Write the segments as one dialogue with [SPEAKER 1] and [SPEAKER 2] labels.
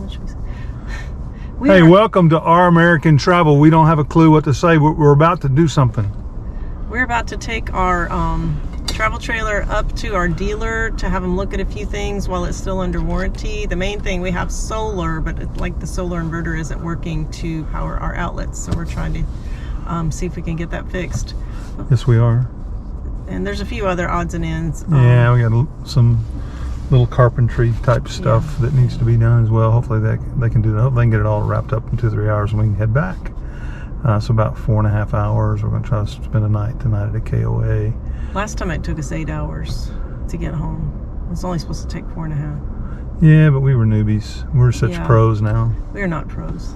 [SPEAKER 1] What should we say?
[SPEAKER 2] Hey, welcome to Our American Travel. We don't have a clue what to say. We're about to do something.
[SPEAKER 1] We're about to take our travel trailer up to our dealer to have them look at a few things while it's still under warranty. The main thing, we have solar, but the solar inverter isn't working to power our outlets. So we're trying to see if we can get that fixed.
[SPEAKER 2] Yes, we are.
[SPEAKER 1] And there's a few other odds and ends.
[SPEAKER 2] Yeah, we got some little carpentry type stuff that needs to be done as well. Hopefully they can do that. Hopefully they can get it all wrapped up in 2 or 3 hours and we can head back. So about 4.5 hours. We're going to try to spend a night tonight at a KOA.
[SPEAKER 1] Last time it took us 8 hours to get home. It was only supposed to take 4.5.
[SPEAKER 2] Yeah, but we were newbies. We're such pros now.
[SPEAKER 1] We are not pros.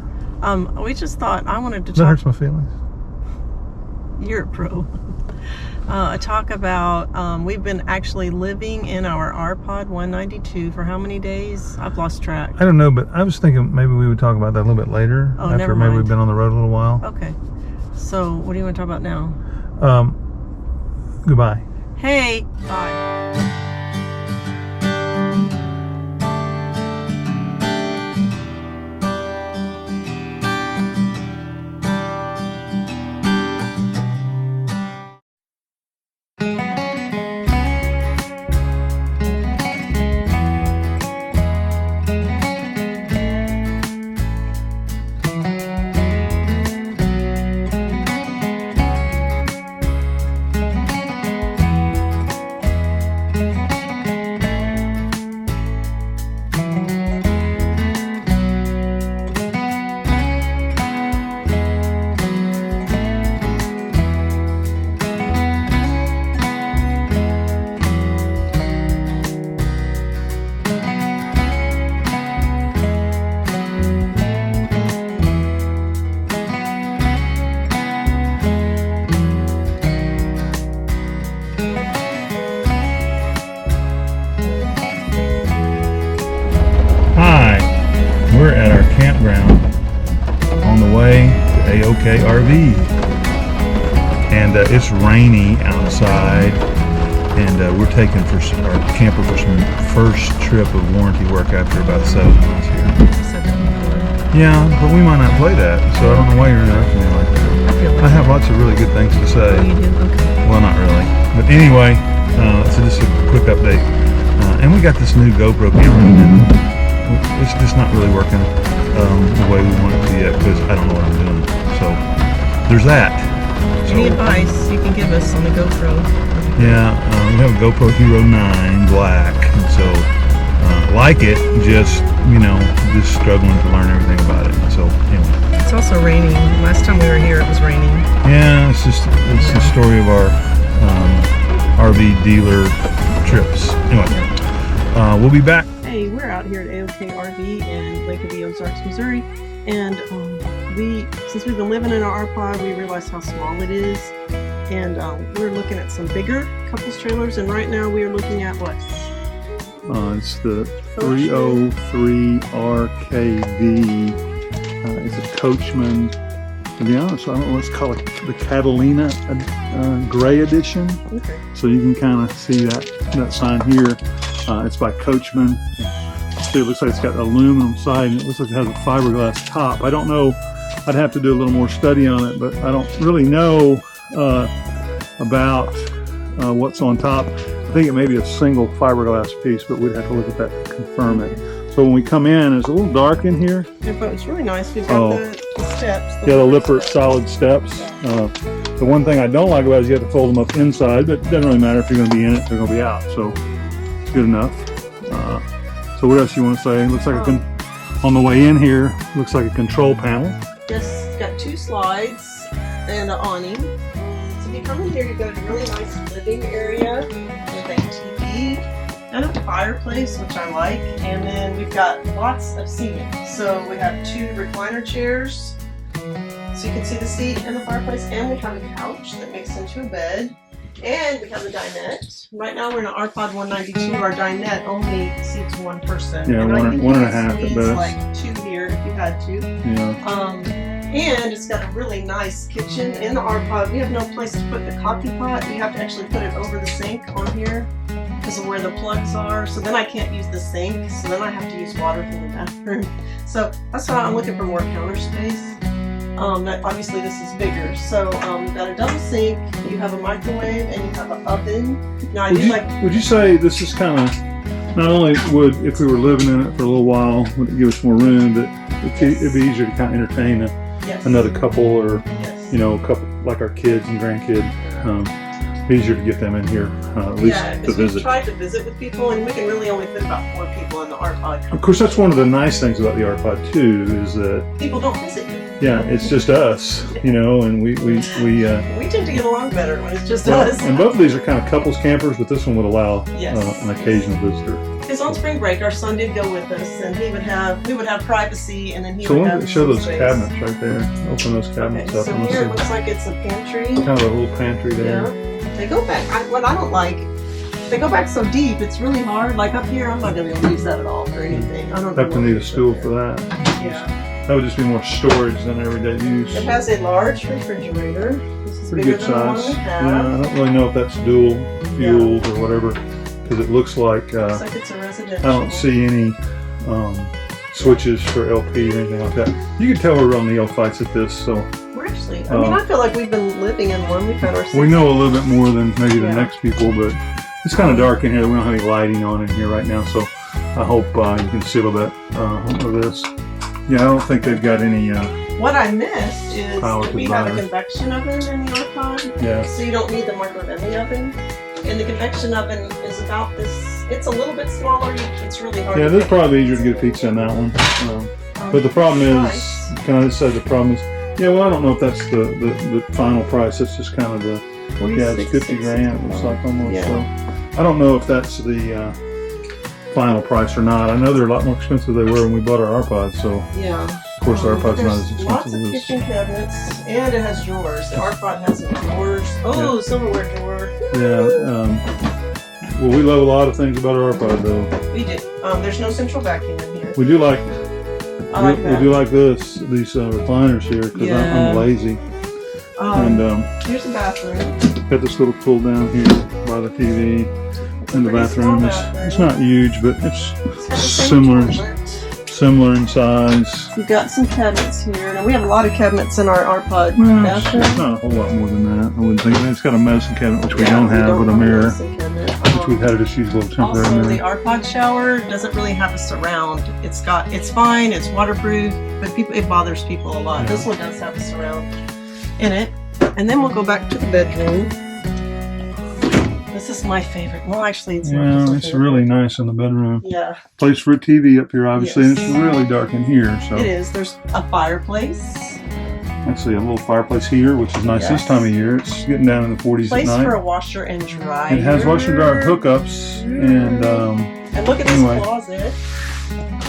[SPEAKER 1] We just thought I wanted to talk.
[SPEAKER 2] That hurts my feelings.
[SPEAKER 1] You're a pro. Talk about we've been actually living in our Rpod 192 for how many days? I've lost track.
[SPEAKER 2] I don't know, but I was thinking maybe we would talk about that a little bit later.
[SPEAKER 1] Oh,
[SPEAKER 2] after
[SPEAKER 1] never
[SPEAKER 2] maybe
[SPEAKER 1] mind.
[SPEAKER 2] we've been on the road a little while.
[SPEAKER 1] Okay. So what do you want to talk about now?
[SPEAKER 2] Goodbye.
[SPEAKER 1] Hey. Bye.
[SPEAKER 2] We're at our campground on the way to AOK RV, and it's rainy outside, and we're taking our camper for some first trip of warranty work after about 7 months here. Yeah, but we might not play that, so I don't know why you're interrupting me like that. I have lots of really good things to say.
[SPEAKER 1] Oh, you do? Okay.
[SPEAKER 2] Well, not really, but anyway, so just a quick update, and we got this new GoPro camera, and it's just not really working the way we want it to yet because I don't know what I'm doing. So there's that.
[SPEAKER 1] Any advice you can give us on the GoPro?
[SPEAKER 2] Yeah, we have a GoPro Hero 9 Black, and so like it, just just struggling to learn everything about it. So anyway.
[SPEAKER 1] It's also raining. Last time we were here, it was raining.
[SPEAKER 2] Yeah, it's the story of our RV dealer trips. Anyway, we'll be back.
[SPEAKER 1] Hey, we're out here at AOK RV in Lake of the Ozarks, Missouri, and since we've been living in our Rpod, we realized how small it is, and we're looking at some bigger couples trailers, and right now we are looking at what?
[SPEAKER 2] It's the 303 RKV. It's a Coachman. To be honest, I don't know, let's call it the Catalina Gray Edition.
[SPEAKER 1] Okay.
[SPEAKER 2] So you can kind of see that sign here. It's by Coachman. See, it looks like it's got aluminum side and it looks like it has a fiberglass top. I don't know, I'd have to do a little more study on it, but I don't really know about what's on top. I think it may be a single fiberglass piece, but we'd have to look at that to confirm it. So when we come in, it's a little dark in here.
[SPEAKER 1] Yeah, but it's really nice. We've got the steps.
[SPEAKER 2] The Lippert solid steps. The one thing I don't like about it is you have to fold them up inside, but it doesn't really matter if you're going to be in it, they're going to be out. So it's good enough. So what else you want to say? It looks like on the way in here, looks like a control panel.
[SPEAKER 1] Yes, it's got 2 slides and an awning. So if you come in here, you've got a really nice living area with a TV and a fireplace, which I like. And then we've got lots of seating. So we have 2 recliner chairs, so you can see the seat and the fireplace. And we have a couch that makes into a bed. And we have a dinette. Right now we're in an Rpod 192. Our dinette only seats 1 person.
[SPEAKER 2] Yeah,
[SPEAKER 1] and
[SPEAKER 2] one and a half at best.
[SPEAKER 1] Like 2 here if you had to.
[SPEAKER 2] Yeah.
[SPEAKER 1] And it's got a really nice kitchen in the Rpod. We have no place to put the coffee pot. We have to actually put it over the sink on here. The because of where the plugs are. So then I can't use the sink. So then I have to use water from the bathroom. So that's why I'm looking for more counter space. Obviously this is bigger. So you've got a double sink, you have a microwave, and you have an oven. Now
[SPEAKER 2] would you say this is kind of, not only would, if we were living in it for a little while, would it give us more room, but it'd be easier to kind of entertain another couple, or you know, a couple like our kids and grandkids. Easier to get them in here, at least to visit.
[SPEAKER 1] We've tried to visit with people, and we can really only fit about 4 people in the Rpod.
[SPEAKER 2] Of course, that's one of the nice things about the Rpod too, is that
[SPEAKER 1] people don't visit you.
[SPEAKER 2] Yeah, it's just us, you know, and we tend
[SPEAKER 1] to get along better when it's just us.
[SPEAKER 2] And both of these are kind of couples campers, but this one would allow an occasional visitor.
[SPEAKER 1] Because on spring break, our son did go with us, and we would have privacy, and then he would have
[SPEAKER 2] show those cabinets right there. Open those cabinets up.
[SPEAKER 1] So here it looks like it's a pantry.
[SPEAKER 2] Kind of a little pantry there.
[SPEAKER 1] Yeah. They go back. What I don't like, they go back so deep. It's really hard. Like up here, I'm not going to be able to use that at all or anything. I don't
[SPEAKER 2] have to need a stool for that.
[SPEAKER 1] Yeah.
[SPEAKER 2] That would just be more storage than everyday use.
[SPEAKER 1] It has a large refrigerator. This is
[SPEAKER 2] pretty
[SPEAKER 1] bigger
[SPEAKER 2] good
[SPEAKER 1] than the one
[SPEAKER 2] size.
[SPEAKER 1] we have.
[SPEAKER 2] Yeah, I don't really know if that's dual fueled or whatever, because it looks like
[SPEAKER 1] looks like it's a residential.
[SPEAKER 2] I don't see any switches for LP or anything like that. You can tell we're running the fights at this, so.
[SPEAKER 1] We're actually, I mean, I feel like we've been living in one. We've had our.
[SPEAKER 2] We know a little bit more than maybe the next people, but it's kind of dark in here. We don't have any lighting on in here right now, so I hope you can see a little bit of this. Yeah, I don't think they've got any.
[SPEAKER 1] What I missed is that we have a convection oven in the Rpod.
[SPEAKER 2] Yeah.
[SPEAKER 1] So you don't need the microwave in the oven. And the convection oven is about this. It's a little bit smaller. It's really hard.
[SPEAKER 2] Yeah, it's probably easier to get a pizza in that one. But the problem is, can I just say the problem is? Yeah, well, I don't know if that's the final price. It's just kind of the it's 50 grand. It looks like almost. Yeah. So I don't know if that's the final price or not. I know they're a lot more expensive than they were when we bought our Rpod. So
[SPEAKER 1] yeah,
[SPEAKER 2] of course our Rpod's not as expensive.
[SPEAKER 1] Lots of kitchen cabinets, and it has drawers. The Rpod has some drawers. Oh, silverware drawer.
[SPEAKER 2] Yeah. Well, we love a lot of things about our Rpod, though.
[SPEAKER 1] We do. There's no central vacuum in here.
[SPEAKER 2] We do like.
[SPEAKER 1] I like that.
[SPEAKER 2] We do like these recliners here, because I'm lazy.
[SPEAKER 1] Here's the bathroom.
[SPEAKER 2] Got this little pull down here by the TV. In the bathroom, it's not huge, but it's similar in size.
[SPEAKER 1] We've got some cabinets here. Now we have a lot of cabinets in our Rpod bathroom.
[SPEAKER 2] It's not a whole lot more than that. I wouldn't think. It's got a medicine cabinet, which we don't have, with a mirror, which we've had to just use a little temporary
[SPEAKER 1] also,
[SPEAKER 2] mirror.
[SPEAKER 1] the Rpod shower doesn't really have a surround. It's fine. It's waterproof, but it bothers people a lot. Yeah. This one does have a surround in it. And then we'll go back to the bedroom. This is my favorite. Well, actually, it's not.
[SPEAKER 2] It's really nice in the bedroom.
[SPEAKER 1] Yeah.
[SPEAKER 2] Place for a TV up here, obviously, and it's really dark in here. So
[SPEAKER 1] it is. There's a fireplace.
[SPEAKER 2] Actually, a little fireplace here, which is nice this time of year. It's getting down in the 40s at night.
[SPEAKER 1] Place for a washer and dryer.
[SPEAKER 2] It has washer and dryer hookups, and
[SPEAKER 1] look at this closet.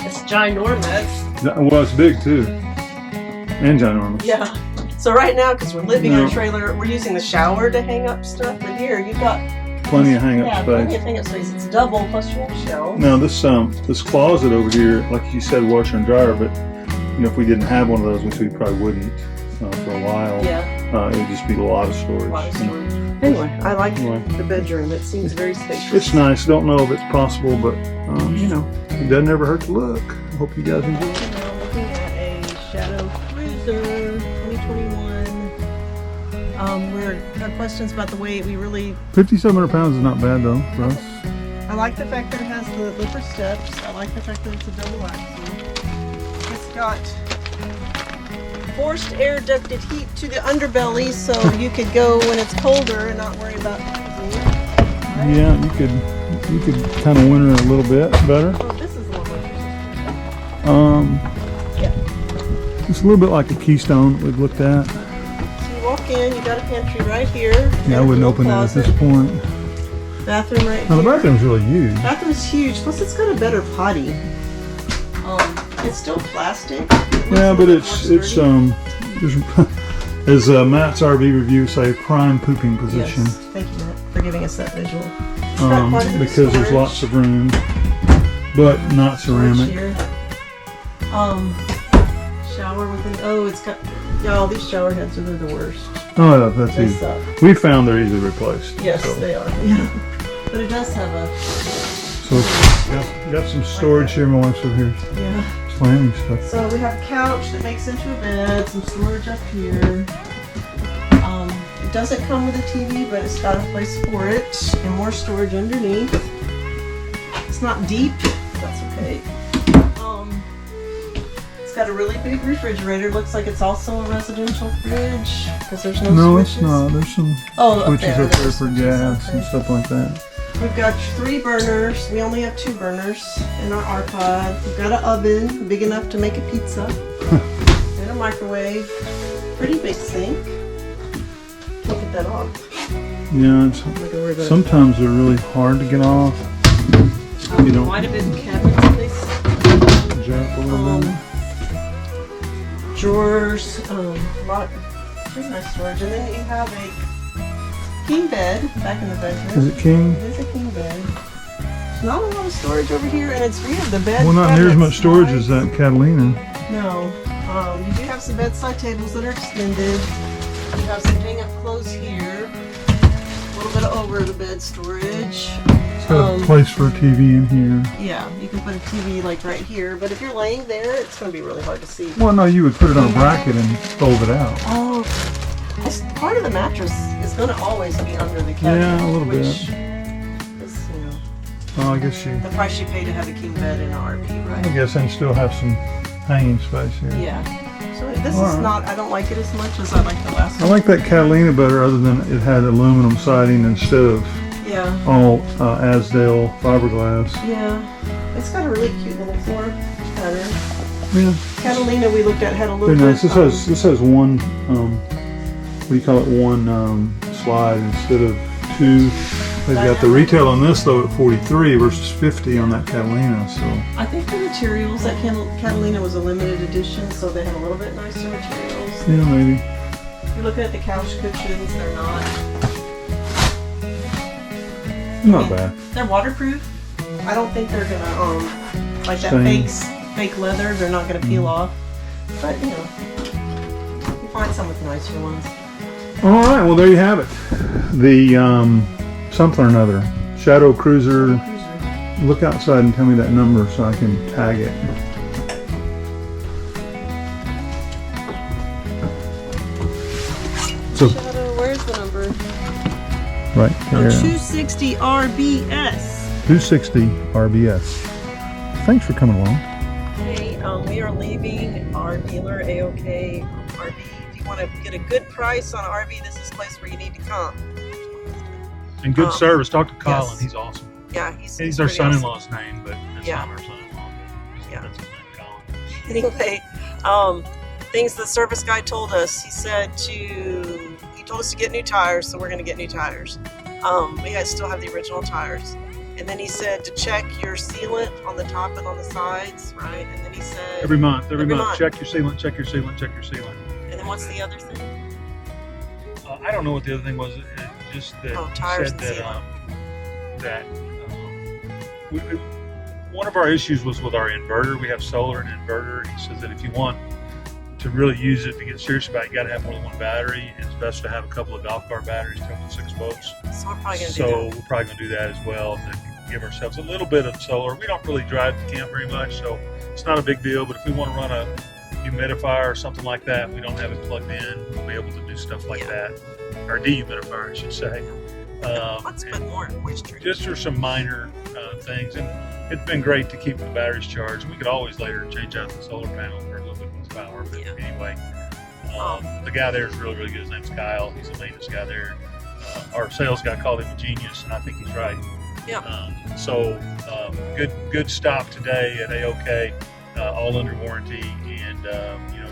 [SPEAKER 1] It's ginormous.
[SPEAKER 2] Well, it's big too, and ginormous.
[SPEAKER 1] Yeah. So right now, because we're living in a trailer, we're using the shower to hang up stuff. But here, you've got
[SPEAKER 2] plenty of hang-up space.
[SPEAKER 1] Plenty of hang-up space. It's double, plus you have shelves.
[SPEAKER 2] Now this closet over here, like you said, washer and dryer, but you know, if we didn't have one of those, which we probably wouldn't for a while, it would just be a lot of storage.
[SPEAKER 1] Anyway, I like the bedroom. It seems very spacious.
[SPEAKER 2] It's nice. Don't know if it's possible, but you know, it doesn't ever hurt to look. I hope you guys enjoy it.
[SPEAKER 1] Now looking at a Shadow Cruiser 2021. We're got questions about the weight. We really
[SPEAKER 2] 5,700 pounds is not bad though for us.
[SPEAKER 1] I like the fact that it has the lipper steps. I like the fact that it's a double axle. It's got forced air ducted heat to the underbelly, so you could go when it's colder and not worry about freezing. Right?
[SPEAKER 2] Yeah, you could kind of winter a little bit better.
[SPEAKER 1] Oh, this is a little bit.
[SPEAKER 2] It's a little bit like a Keystone that we've looked at.
[SPEAKER 1] Walk in, you got a pantry right here.
[SPEAKER 2] Yeah, I wouldn't open it at this point.
[SPEAKER 1] Bathroom right here.
[SPEAKER 2] Now the bathroom's really huge.
[SPEAKER 1] Bathroom's huge, plus it's got a better potty. It's still plastic.
[SPEAKER 2] Yeah, but it's as Matt's RV review say, prime pooping position.
[SPEAKER 1] Yes, thank you, Matt, for giving us that visual.
[SPEAKER 2] Because there's lots of room, but not ceramic.
[SPEAKER 1] Shower within. Oh, it's got. Y'all, these shower heads are the worst.
[SPEAKER 2] Oh, that's easy. We found they're easily replaced.
[SPEAKER 1] Yes, they are. Yeah. but it does have a
[SPEAKER 2] So it's got some storage here. My wife's over here slamming stuff.
[SPEAKER 1] So we have a couch that makes into a bed, some storage up here. It doesn't come with a TV, but it's got a place for it, and more storage underneath. It's not deep, that's okay. It's got a really big refrigerator. Looks like it's also a residential fridge because there's no switches.
[SPEAKER 2] It's not. There's some switches up there for gas and stuff like that.
[SPEAKER 1] We've got 3 burners. We only have 2 burners in our Rpod. We've got an oven big enough to make a pizza and a microwave. Pretty big sink. Look at that off.
[SPEAKER 2] Yeah, sometimes they're really hard to get off. You know,
[SPEAKER 1] quite a bit of cabinets in this.
[SPEAKER 2] Jump a little bit.
[SPEAKER 1] Drawers, pretty nice storage, and then you have a king bed back in the bedroom.
[SPEAKER 2] Is it king?
[SPEAKER 1] It is a king bed. Not a lot of storage over here, and it's weird. The bed.
[SPEAKER 2] Well, not near as much storage as that Catalina.
[SPEAKER 1] No, you do have some bedside tables that are extended. You have some hang-up clothes here. A little bit of over the bed storage.
[SPEAKER 2] It's got a place for a TV in here.
[SPEAKER 1] Yeah, you can put a TV like right here, but if you're laying there, it's going to be really hard to see.
[SPEAKER 2] Well, no, you would put it on a bracket and fold it out.
[SPEAKER 1] Oh, part of the mattress is going to always be under the cabinet.
[SPEAKER 2] Yeah, a little bit.
[SPEAKER 1] Is,
[SPEAKER 2] I guess
[SPEAKER 1] the price you pay to have a king bed in an RV, right?
[SPEAKER 2] I guess, and still have some hanging space here.
[SPEAKER 1] Yeah. So this is not, I don't like it as much as I like the last one.
[SPEAKER 2] I like that Catalina better, other than it had aluminum siding instead of all Asdale fiberglass.
[SPEAKER 1] Yeah, it's got a really cute little floor pattern.
[SPEAKER 2] Yeah.
[SPEAKER 1] Catalina we looked at had a little
[SPEAKER 2] nice.
[SPEAKER 1] bit.
[SPEAKER 2] This has one, what do you call it? One slide instead of 2. They've got the retail on this though at 43 versus 50 on that Catalina. So
[SPEAKER 1] I think the materials that Catalina was a limited edition, so they had a little bit nicer materials.
[SPEAKER 2] Yeah, maybe.
[SPEAKER 1] If you're looking at the couch cushions, they're
[SPEAKER 2] not bad.
[SPEAKER 1] They're waterproof. I don't think they're gonna like that fake leather. They're not gonna peel off. But you know, you find some with nicer ones.
[SPEAKER 2] All right. Well, there you have it. The something or another Shadow Cruiser. Look outside and tell me that number so I can tag it. So,
[SPEAKER 1] Shadow, where's the number?
[SPEAKER 2] Right there.
[SPEAKER 1] 260 RBS.
[SPEAKER 2] 260 RBS. Thanks for coming along.
[SPEAKER 1] Hey, we are leaving our dealer, AOK RV. If you want to get a good price on an RV, this is the place where you need to come.
[SPEAKER 2] And good service. Talk to Colin.
[SPEAKER 1] Yes.
[SPEAKER 2] He's awesome.
[SPEAKER 1] Yeah,
[SPEAKER 2] he's our son-in-law's name, but it's not our son-in-law. That's his name, Colin.
[SPEAKER 1] Anyway, things the service guy told us. He told us to get new tires, so we're going to get new tires. We guys still have the original tires. And then he said to check your sealant on the top and on the sides, right? And then he said
[SPEAKER 2] every month, check your sealant, check your sealant, check your sealant.
[SPEAKER 1] And then what's the other thing?
[SPEAKER 2] I don't know what the other thing was. Just that
[SPEAKER 1] tires
[SPEAKER 2] said
[SPEAKER 1] and
[SPEAKER 2] that one of our issues was with our inverter. We have solar and inverter. He says that if you want to really use it to get serious about it, you got to have more than one battery. It's best to have a couple of golf cart batteries, total 6 volts.
[SPEAKER 1] So we're probably
[SPEAKER 2] going to do that as well to give ourselves a little bit of solar. We don't really drive the camp very much, so it's not a big deal. But if we want to run a humidifier or something like that, we don't have it plugged in, we'll be able to do stuff like that. Or dehumidifier, I should say.
[SPEAKER 1] Let's put more moisture.
[SPEAKER 2] Just for some minor things, and it's been great to keep the batteries charged. We could always later change out the solar panel for a little bit less power, but anyway, the guy there is really, really good. His name's Kyle. He's the maintenance guy there. Our sales guy called him a genius, and I think he's right. Good stop today at AOK, all under warranty, and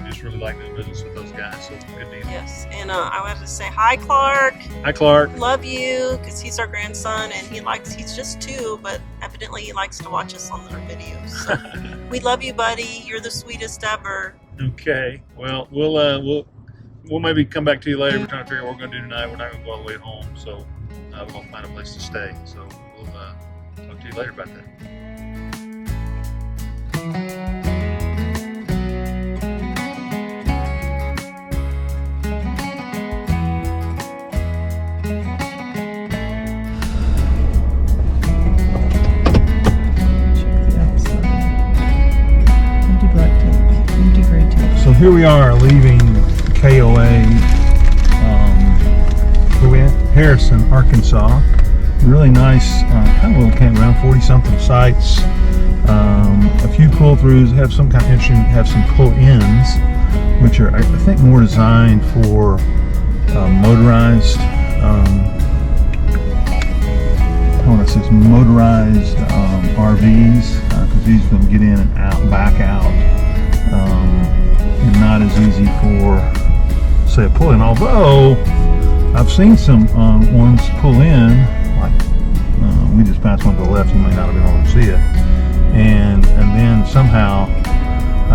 [SPEAKER 2] just really like doing business with those guys. So good deal.
[SPEAKER 1] Yes, and I wanted to say hi, Clark.
[SPEAKER 2] Hi, Clark.
[SPEAKER 1] Love you, because he's our grandson, and he's just 2, but evidently he likes to watch us on our videos. So we love you, buddy. You're the sweetest ever.
[SPEAKER 2] Okay. Well, we'll maybe come back to you later. We're trying to figure out what we're going to do tonight. We're not going to go all the way home, so we're going to find a place to stay. So we'll talk to you later about that. here we are leaving KOA, where we at? Harrison, Arkansas. Really nice, kind of little campground, 40-something sites. A few pull-throughs, have some kind of interesting, have some pull-ins, which are, I think, more designed for motorized, it says motorized RVs, because these of them get in and out, back out, and not as easy for, say, a pull-in. Although I've seen some ones pull in, like we just passed one to the left. You may not have been able to see it, and then somehow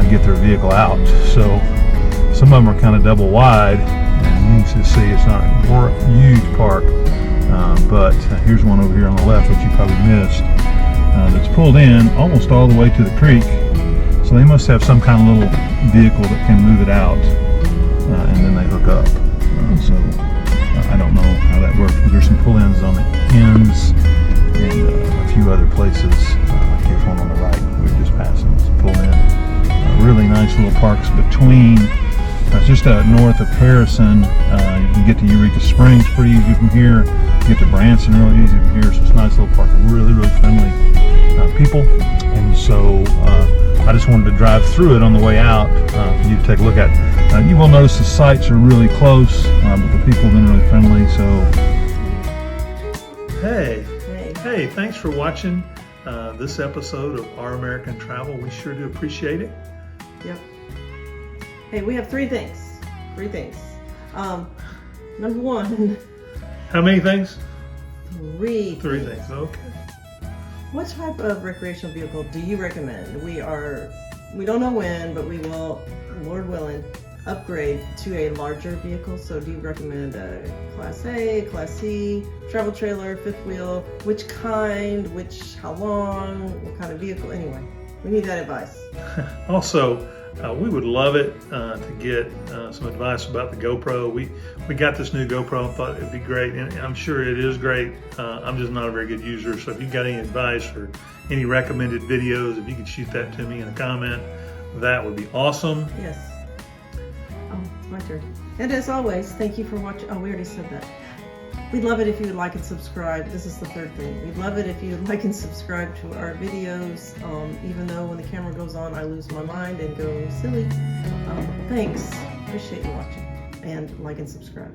[SPEAKER 2] get their vehicle out. So some of them are kind of double wide, and you can see it's not a huge park. But here's one over here on the left, which you probably missed, that's pulled in almost all the way to the creek. So they must have some kind of little vehicle that can move it out, and then they hook up. So I don't know how that works, but there's some pull-ins on the ends and a few other places. Here's one on the right we were just passing. It's a pull-in. Really nice little parks between. Just north of Harrison. You can get to Eureka Springs pretty easy from here. You get to Branson really easy from here. So it's a nice little park. Really, really friendly people. And so I just wanted to drive through it on the way out for you to take a look at. You will notice the sites are really close, but the people have been really friendly. So hey, thanks for watching this episode of Our American Travel. We sure do appreciate it.
[SPEAKER 1] Yep. Hey, we have three things. Number one.
[SPEAKER 2] How many things?
[SPEAKER 1] Three
[SPEAKER 2] things. Okay.
[SPEAKER 1] What type of recreational vehicle do you recommend? We don't know when, but we will, Lord willing, upgrade to a larger vehicle. So do you recommend a Class A, Class C, travel trailer, fifth wheel? Which kind, how long, what kind of vehicle? Anyway, we need that advice.
[SPEAKER 2] Also, we would love it to get some advice about the GoPro. We got this new GoPro and thought it'd be great, and I'm sure it is great. I'm just not a very good user, so if you got any advice or any recommended videos, if you could shoot that to me in a comment, that would be awesome.
[SPEAKER 1] Yes. Oh, my turn. And as always, thank you for watching. Oh, we already said that. We'd love it if you would like and subscribe. This is the third thing. We'd love it if you would like and subscribe to our videos, even though when the camera goes on, I lose my mind and go silly. Thanks. Appreciate you watching, and like and subscribe.